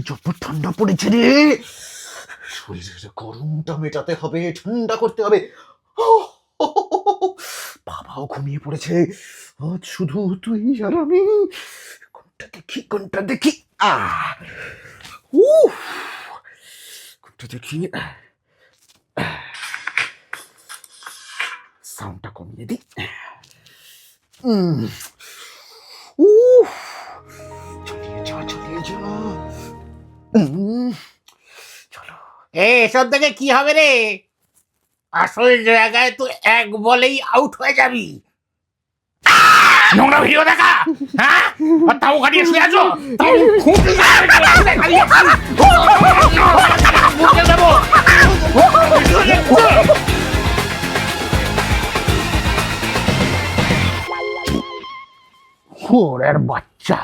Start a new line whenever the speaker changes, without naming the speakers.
জব্বর ঠান্ডা পড়েছে রে, শরীরের গরমটা মেটাতে হবে, ঠান্ডা করতে হবে। বাবাও ঘুমিয়ে পড়েছে, আজ শুধু তুই আর আমি। কোনটা দেখি কোনটা দেখি, সাউন্ডটা কমিয়ে দি। চালিয়ে যা। চলো।
এসব দেখে কি হবে রে? আসল জায়গায় তো এক বলেই আউট হয়ে যাবি। নোংরা ভিডিও দেখা, হ্যাঁ? আর তাও গাড়ি শুয়ে আছো, তাও খুঁটি দেবো।
চোরের বাচ্চা।